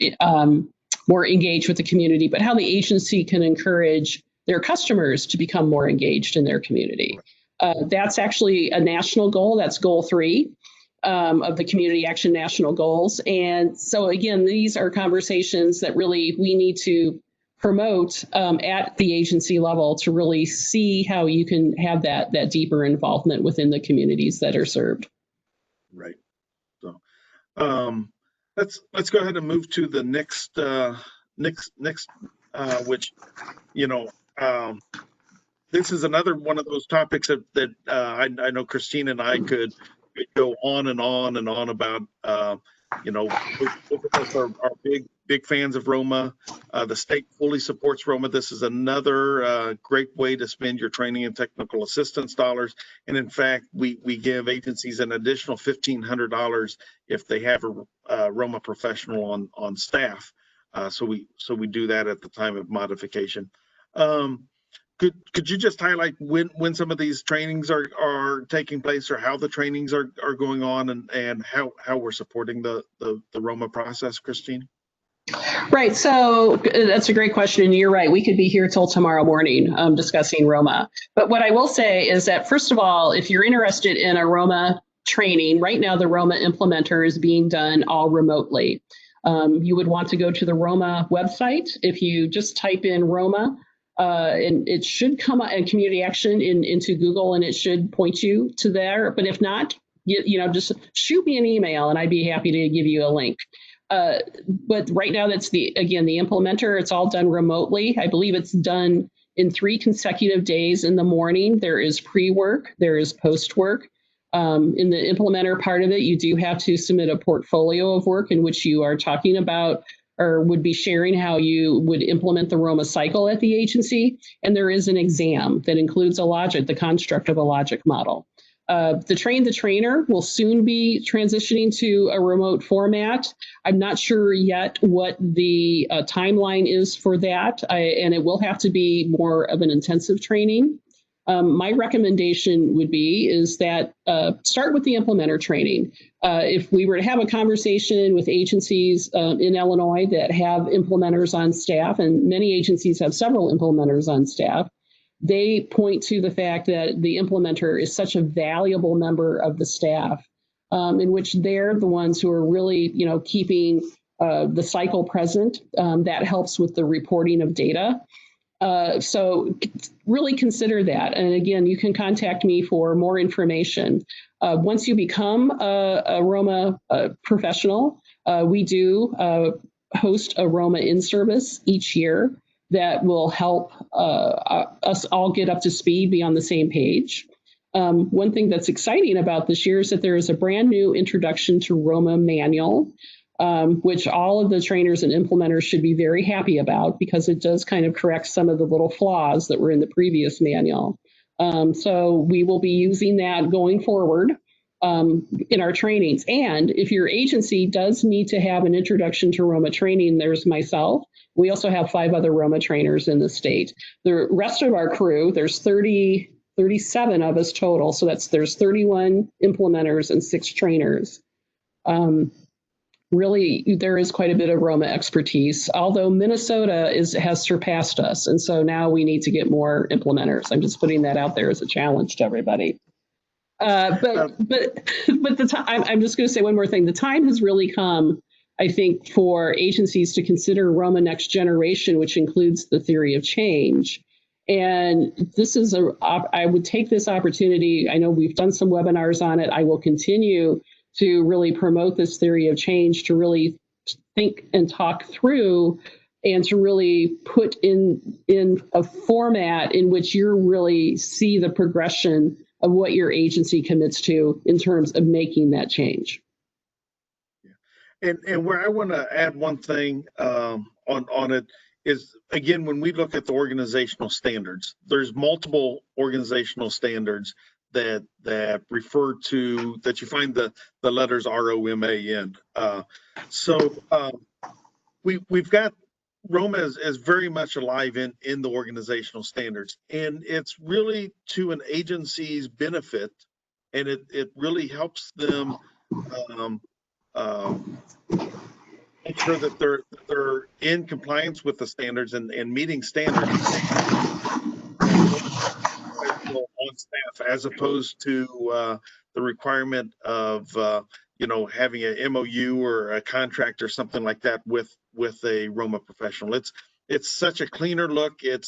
engaged with the community, but how the agency can encourage their customers to become more engaged in their community? That's actually a national goal. That's goal 3. Of the Community Action National Goals. And so again, these are conversations that really we need to promote at the agency level to really see how you can have that deeper involvement within the communities that are served. Right. So let's go ahead and move to the next which, this is another one of those topics that I know Christine and I could go on and on and on about. Both of us are big fans of ROMA. The state fully supports ROMA. This is another great way to spend your training and technical assistance dollars. And in fact, we give agencies an additional $1,500 if they have a ROMA professional on staff. So we do that at the time of modification. Could you just highlight when some of these trainings are taking place, or how the trainings are going on, and how we're supporting the ROMA process, Christine? Right. So that's a great question. And you're right. We could be here till tomorrow morning discussing ROMA. But what I will say is that, first of all, if you're interested in a ROMA training, right now the ROMA implementer is being done all remotely. You would want to go to the ROMA website. If you just type in ROMA, and it should come and Community Action into Google, and it should point you to there. But if not, just shoot me an email and I'd be happy to give you a link. But right now, that's the implementer. It's all done remotely. I believe it's done in 3 consecutive days in the morning. There is pre-work, there is post-work. In the implementer part of it, you do have to submit a portfolio of work in which you are talking about or would be sharing how you would implement the ROMA cycle at the agency. And there is an exam that includes the construct of a logic model. The Train the Trainer will soon be transitioning to a remote format. I'm not sure yet what the timeline is for that, and it will have to be more of an intensive training. My recommendation would be is that start with the implementer training. If we were to have a conversation with agencies in Illinois that have implementers on staff, and many agencies have several implementers on staff, they point to the fact that the implementer is such a valuable member of the staff, in which they're the ones who are really, keeping the cycle present. That helps with the reporting of data. So really consider that. And again, you can contact me for more information. Once you become a ROMA professional, we do host a ROMA in-service each year that will help us all get up to speed, be on the same page. One thing that's exciting about this year is that there is a brand new introduction to ROMA manual, which all of the trainers and implementers should be very happy about because it does kind of correct some of the little flaws that were in the previous manual. So we will be using that going forward in our trainings. And if your agency does need to have an introduction to ROMA training, there's myself. We also have 5 other ROMA trainers in the state. The rest of our crew, there's 37 of us total. So there's 31 implementers and 6 trainers. Really, there is quite a bit of ROMA expertise, although Minnesota has surpassed us. And so now we need to get more implementers. I'm just putting that out there as a challenge to everybody. But the time, I'm just going to say one more thing. The time has really come, I think, for agencies to consider ROMA Next Generation, which includes the theory of change. And this is I would take this opportunity. I know we've done some webinars on it. I will continue to really promote this theory of change, to really think and talk through, and to really put in a format in which you really see the progression of what your agency commits to in terms of making that change. And where I want to add one thing on it is, again, when we look at the organizational standards, there's multiple organizational standards that refer to, that you find the letters ROMA in. So we've got ROMA is very much alive in the organizational standards, and it's really to an agency's benefit, and it really helps them make sure that they're in compliance with the standards and meeting standards on staff, as opposed to the requirement of having an MOU or a contract or something like that with a ROMA professional. It's such a cleaner look. And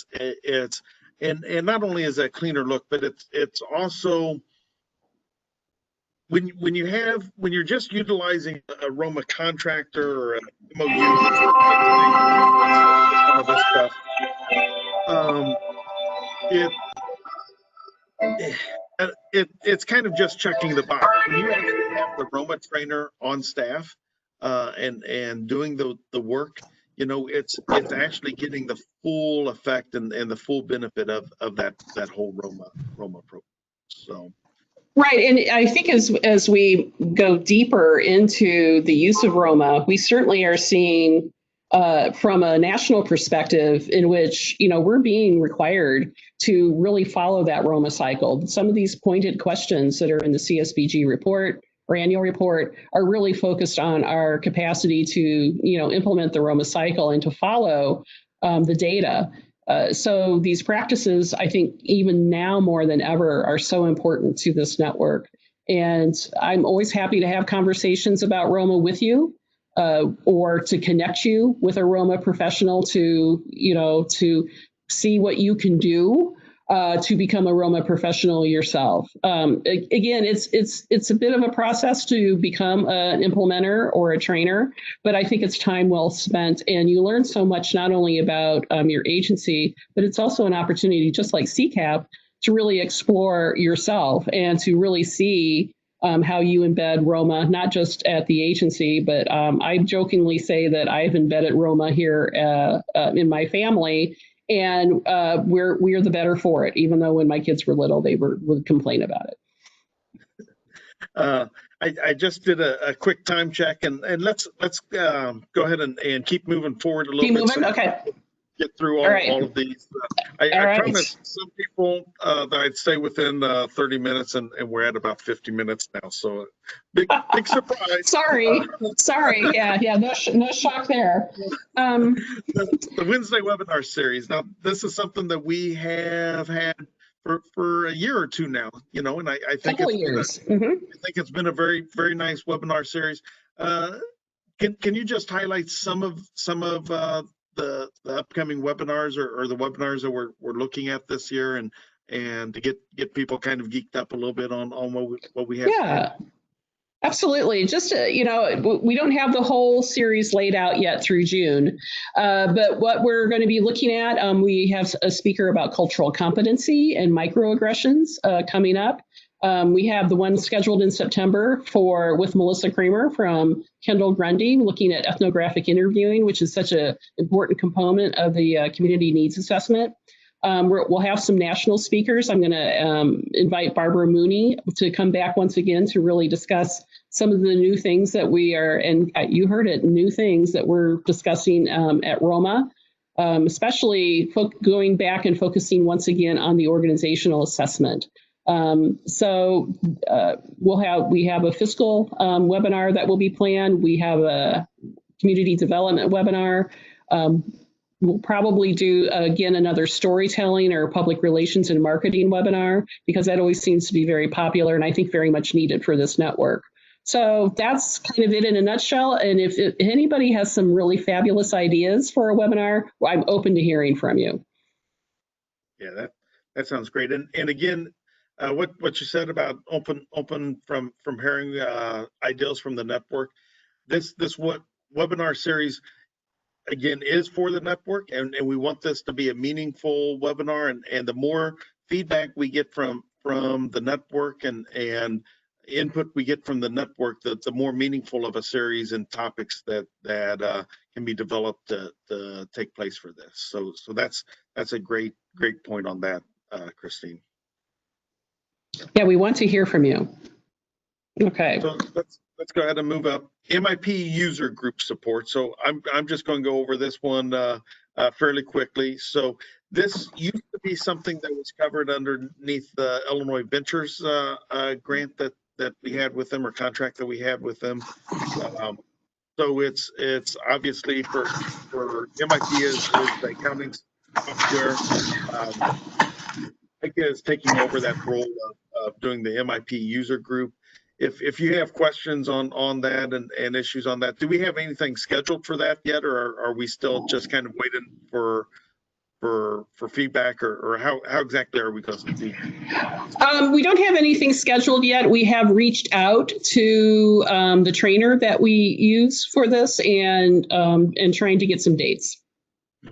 not only is that a cleaner look, but it's also when you're just utilizing a ROMA contractor or an MOU, some of this stuff, it's kind of just checking the box. When you actually have the ROMA trainer on staff and doing the work, it's actually getting the full effect and the full benefit of that whole ROMA program. So. Right, and I think as we go deeper into the use of ROMA, we certainly are seeing from a national perspective in which, we're being required to really follow that ROMA cycle. Some of these pointed questions that are in the CSBG report or annual report are really focused on our capacity to, implement the ROMA cycle and to follow the data. So these practices, I think, even now more than ever, are so important to this network. And I'm always happy to have conversations about ROMA with you, or to connect you with a ROMA professional to see what you can do to become a ROMA professional yourself. Again, it's a bit of a process to become an implementer or a trainer, but I think it's time well spent, and you learn so much not only about your agency, but it's also an opportunity, just like CCAP, to really explore yourself and to really see how you embed ROMA, not just at the agency, but I jokingly say that I've embedded ROMA here in my family. And we're the better for it, even though when my kids were little, they would complain about it. I just did a quick time check, and let's go ahead and keep moving forward a little bit. Keep moving, okay. Get through all of these. I promised some people that I'd stay within 30 minutes, and we're at about 50 minutes now. So big surprise. Sorry. Yeah, no shock there. The Wednesday webinar series. Now, this is something that we have had for a year or two now, and I think I think it's been a very, very nice webinar series. Can you just highlight some of the upcoming webinars or the webinars that we're looking at this year, and to get people kind of geeked up a little bit on what we have? Yeah. Absolutely. Just, we don't have the whole series laid out yet through June, but what we're going to be looking at, we have a speaker about cultural competency and microaggressions coming up. We have the one scheduled in September with Melissa Kramer from Kendall Grundy, looking at ethnographic interviewing, which is such an important component of the community needs assessment. We'll have some national speakers. I'm going to invite Barbara Mooney to come back once again to really discuss some of the new things that we are, and you heard it, new things that we're discussing at ROMA, especially going back and focusing once again on the organizational assessment. We have a fiscal webinar that will be planned. We have a community development webinar. We'll probably do, again, another storytelling or public relations and marketing webinar, because that always seems to be very popular and I think very much needed for this network. So that's kind of it in a nutshell. And if anybody has some really fabulous ideas for a webinar, I'm open to hearing from you. Yeah, that sounds great. And again, what you said about open from hearing ideas from the network, this webinar series, again, is for the network, and we want this to be a meaningful webinar, and the more feedback we get from the network and input we get from the network, the more meaningful of a series and topics that can be developed to take place for this. So that's a great point on that, Christine. Yeah, we want to hear from you. Okay. So let's go ahead and move up. MIP user group support. So I'm just going to go over this one fairly quickly. So this used to be something that was covered underneath the Illinois Ventures grant that we had with them, or contract that we had with them. So it's obviously for MIP is the accounting software. IACAA is taking over that role of doing the MIP user group. If you have questions on that and issues on that, do we have anything scheduled for that yet, or are we still just kind of waiting for feedback, or how exactly are we going to do? We don't have anything scheduled yet. We have reached out to the trainer that we use for this and trying to get some dates.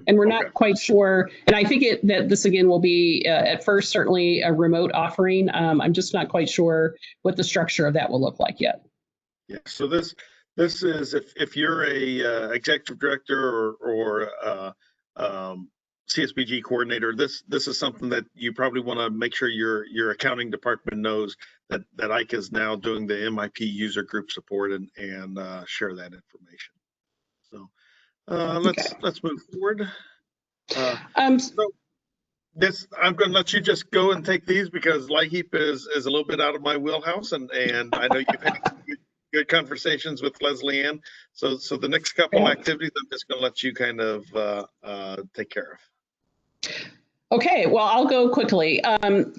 And we're not quite sure. And I think that this again will be at first certainly a remote offering. I'm just not quite sure what the structure of that will look like yet. Yeah. So this is if you're a executive director or CSBG coordinator, this is something that you probably want to make sure your accounting department knows that IACAA is now doing the MIP user group support and share that information. So. Let's move forward. So this, I'm going to let you just go and take these, because LIHEAP is a little bit out of my wheelhouse, and I know you've had good conversations with Leslie Ann. So the next couple activities, I'm just going to let you kind of take care of. Okay, well, I'll go quickly.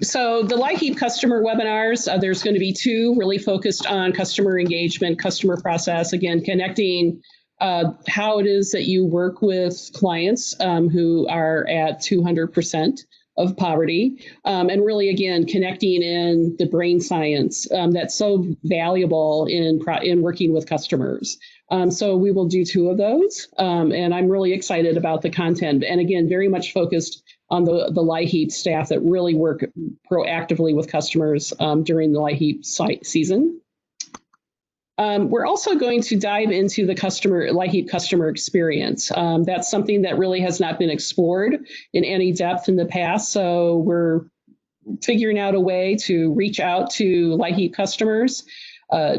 So the LIHEAP customer webinars, there's going to be two really focused on customer engagement, customer process, again, connecting how it is that you work with clients who are at 200% of poverty, and really, again, connecting in the brain science that's so valuable in working with customers. So we will do two of those, and I'm really excited about the content. And again, very much focused on the LIHEAP staff that really work proactively with customers during the LIHEAP season. We're also going to dive into the LIHEAP customer experience. That's something that really has not been explored in any depth in the past. So we're figuring out a way to reach out to LIHEAP customers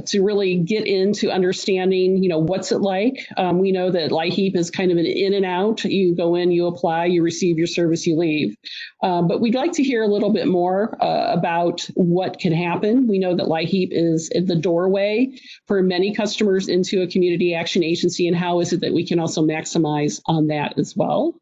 to really get into understanding, what's it like. We know that LIHEAP is kind of an in and out. You go in, you apply, you receive your service, you leave. But we'd like to hear a little bit more about what can happen. We know that LIHEAP is the doorway for many customers into a community action agency, and how is it that we can also maximize on that as well.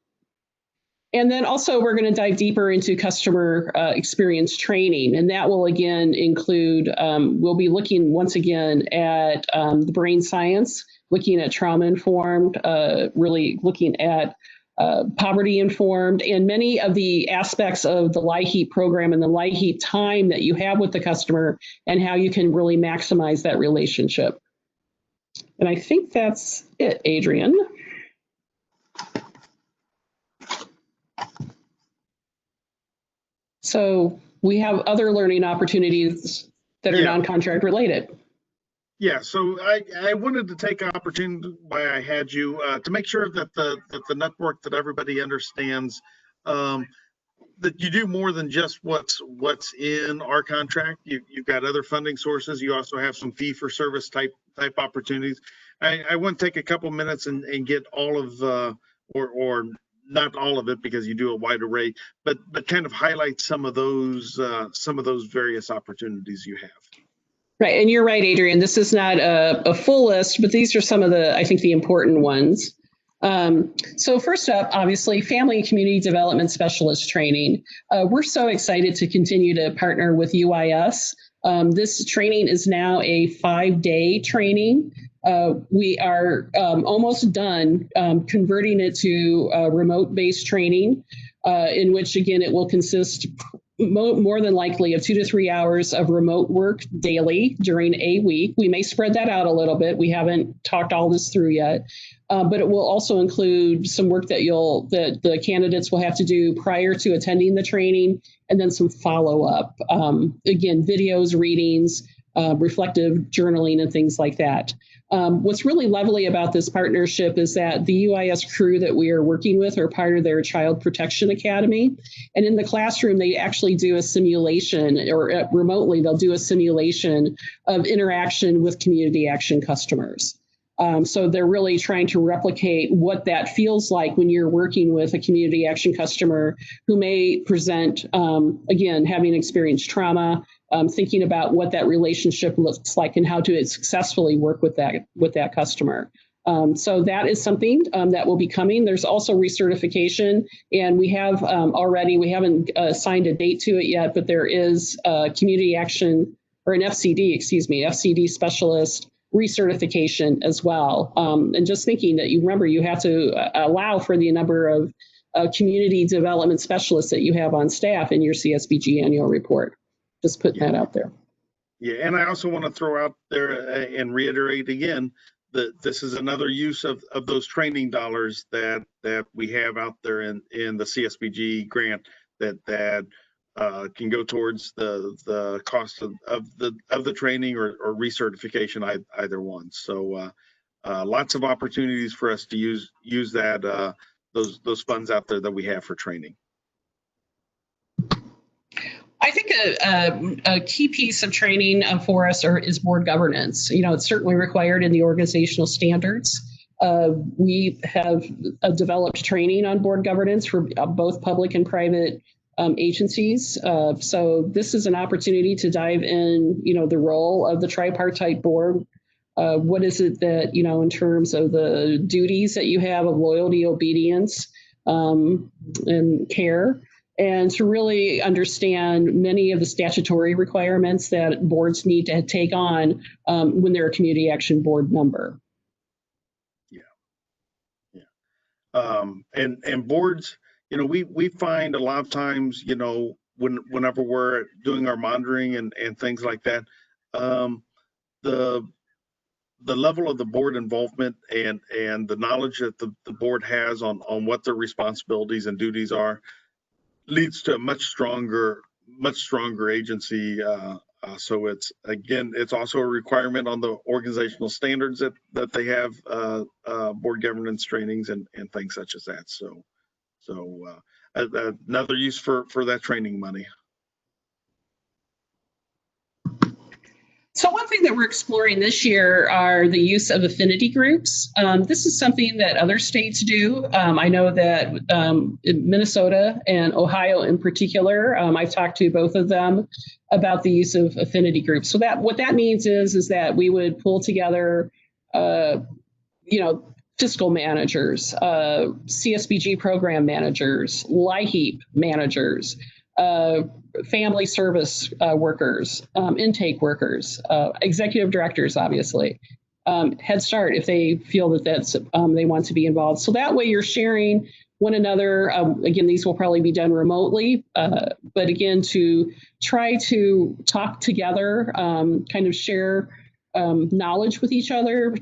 And then also we're going to dive deeper into customer experience training. And that will again include, we'll be looking once again at the brain science looking at trauma-informed, really looking at poverty-informed, and many of the aspects of the LIHEAP program and the LIHEAP time that you have with the customer and how you can really maximize that relationship. And I think that's it, Adrian. So we have other learning opportunities that are non-contract related. Yeah, so I wanted to take an opportunity while I had you to make sure that the network, that everybody understands that you do more than just what's in our contract. You've got other funding sources. You also have some fee for service type opportunities. I want to take a couple minutes and get all of or not all of it, because you do a wide array, but kind of highlight some of those various opportunities you have. Right, and you're right, Adrian. This is not a full list, but these are some of the, I think, the important ones. So first up, obviously, family and community development specialist training. We're so excited to continue to partner with UIS. This training is now a 5-day training. We are almost done converting it to remote-based training, in which, again, it will consist more than likely of 2 to 3 hours of remote work daily during a week. We may spread that out a little bit. We haven't talked all this through yet, but it will also include some work that the candidates will have to do prior to attending the training, and then some follow-up. Again, videos, readings, reflective journaling, and things like that. What's really lovely about this partnership is that the UIS crew that we are working with are part of their Child Protection Academy. And in the classroom, they actually do a simulation, or remotely, they'll do a simulation of interaction with community action customers. So they're really trying to replicate what that feels like when you're working with a community action customer who may present, again, having experienced trauma, thinking about what that relationship looks like and how to successfully work with that customer. So that is something that will be coming. There's also recertification, and we have already, we haven't assigned a date to it yet, but there is community action, or an FCD specialist recertification as well. And just thinking that you have to allow for the number of community development specialists that you have on staff in your CSBG annual report. Just putting that out there. Yeah, and I also want to throw out there and reiterate again that this is another use of those training dollars that we have out there in the CSBG grant that can go towards the cost of the training or recertification, either one. So lots of opportunities for us to use that those funds out there that we have for training. I think a key piece of training for us is board governance. It's certainly required in the organizational standards. We have developed training on board governance for both public and private agencies. So this is an opportunity to dive in, the role of the tripartite board. What is it that, in terms of the duties that you have of loyalty, obedience, and care, and to really understand many of the statutory requirements that boards need to take on when they're a community action board member. Yeah. And boards, we find a lot of times, whenever we're doing our monitoring and things like that, the level of the board involvement and the knowledge that the board has on what their responsibilities and duties are leads to a much stronger agency. So it's also a requirement on the organizational standards that they have board governance trainings and things such as that. So another use for that training money. So one thing that we're exploring this year are the use of affinity groups. This is something that other states do. I know that in Minnesota and Ohio in particular, I've talked to both of them about the use of affinity groups. So what that means is that we would pull together, fiscal managers, CSBG program managers, LIHEAP managers, family service workers, intake workers, executive directors, obviously, head start if they feel that that's they want to be involved. So that way you're sharing one another. Again, these will probably be done remotely, but again, to try to talk together, kind of share knowledge with each other,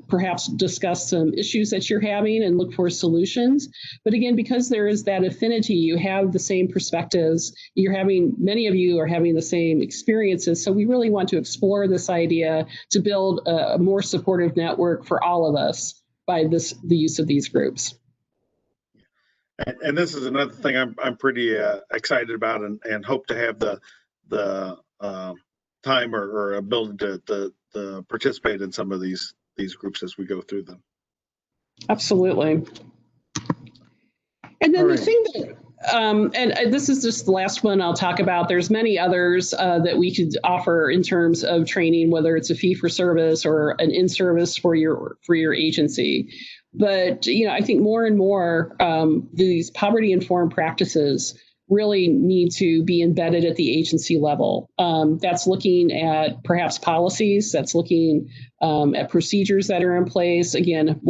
perhaps discuss some issues that you're having and look for solutions. But again, because there is that affinity, you have the same perspectives, many of you are having the same experiences. So we really want to explore this idea to build a more supportive network for all of us by the use of these groups. And this is another thing I'm pretty excited about, and hope to have the time or ability to participate in some of these groups as we go through them. Absolutely. And then All the thing that, and this is just the last one I'll talk about. There's many others that we could offer in terms of training, whether it's a fee for service or an in-service for your agency. But I think more and more these poverty-informed practices really need to be embedded at the agency level. That's looking at perhaps policies, that's looking at procedures that are in place. Again,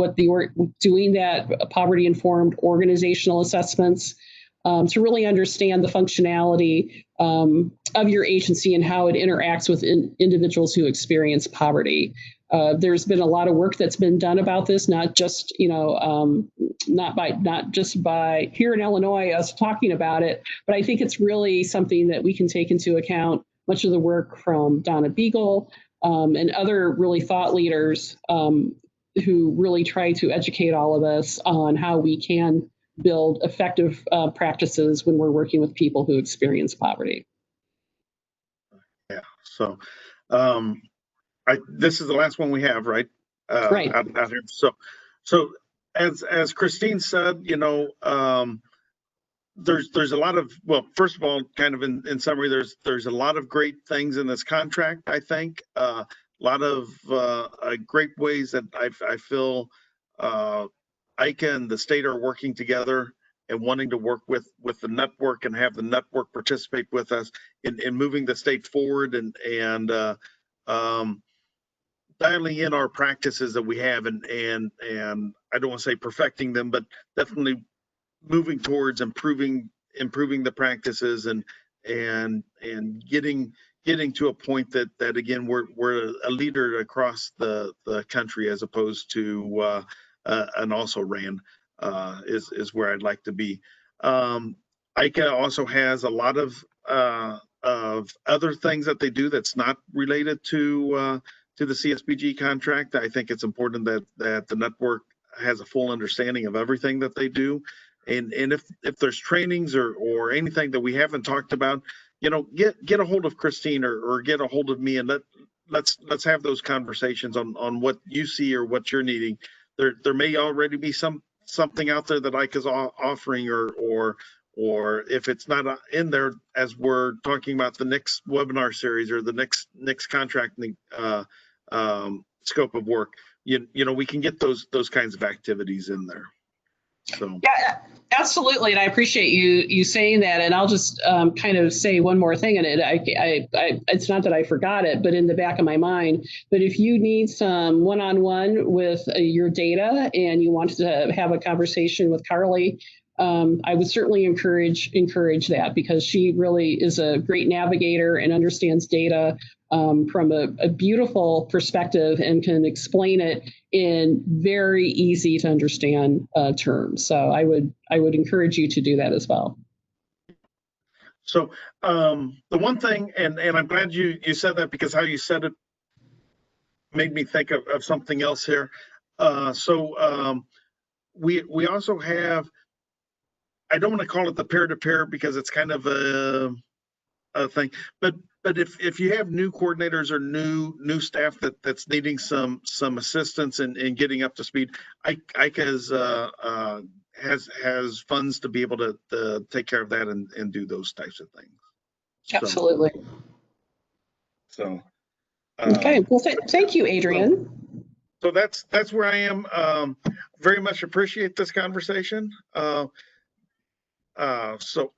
doing that poverty-informed organizational assessments to really understand the functionality of your agency and how it interacts with individuals who experience poverty. There's been a lot of work that's been done about this, not just by here in Illinois us talking about it, but I think it's really something that we can take into account. Much of the work from Donna Beagle and other really thought leaders who really try to educate all of us on how we can build effective practices when we're working with people who experience poverty. Yeah. So. This is the last one we have, right? Right. Out here. So as Christine said, there's a lot of, well, first of all, kind of in summary, there's a lot of great things in this contract. I think a lot of great ways that I feel ICA and the state are working together and wanting to work with the network and have the network participate with us in moving the state forward and dialing in our practices that we have and I don't want to say perfecting them, but definitely moving towards improving the practices and getting to a point that again we're a leader across the country as opposed to an also ran is where I'd like to be. ICA also has a lot of other things that they do that's not related to the CSBG contract. I think it's important that the network has a full understanding of everything that they do. And if there's trainings or anything that we haven't talked about, get a hold of Christine or get a hold of me and let's have those conversations on what you see or what you're needing. There may already be something out there that ICA's offering or if it's not in there as we're talking about the next webinar series or the next contracting scope of work, we can get those kinds of activities in there. So yeah, absolutely, and I appreciate you saying that. And I'll just kind of say one more thing in it. It's not that I forgot it, but in the back of my mind. But if you need some one-on-one with your data and you want to have a conversation with Carly, I would certainly encourage that, because she really is a great navigator and understands data from a beautiful perspective and can explain it in very easy to understand terms. So I would encourage you to do that as well. So the one thing, and I'm glad you said that, because how you said it made me think of something else here. We also have, I don't want to call it the peer-to-peer because it's kind of a thing, but if you have new coordinators or new staff that's needing some assistance in getting up to speed, ICA has funds to be able to take care of that and do those types of things. Absolutely. So okay. Well, thank you, Adrian. So that's where I am. Very much appreciate this conversation. So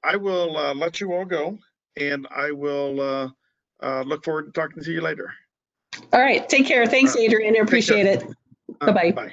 I will let you all go, and I will look forward to talking to you later. All right. Take care. Thanks, Adrian. I appreciate it. Bye-bye. Bye.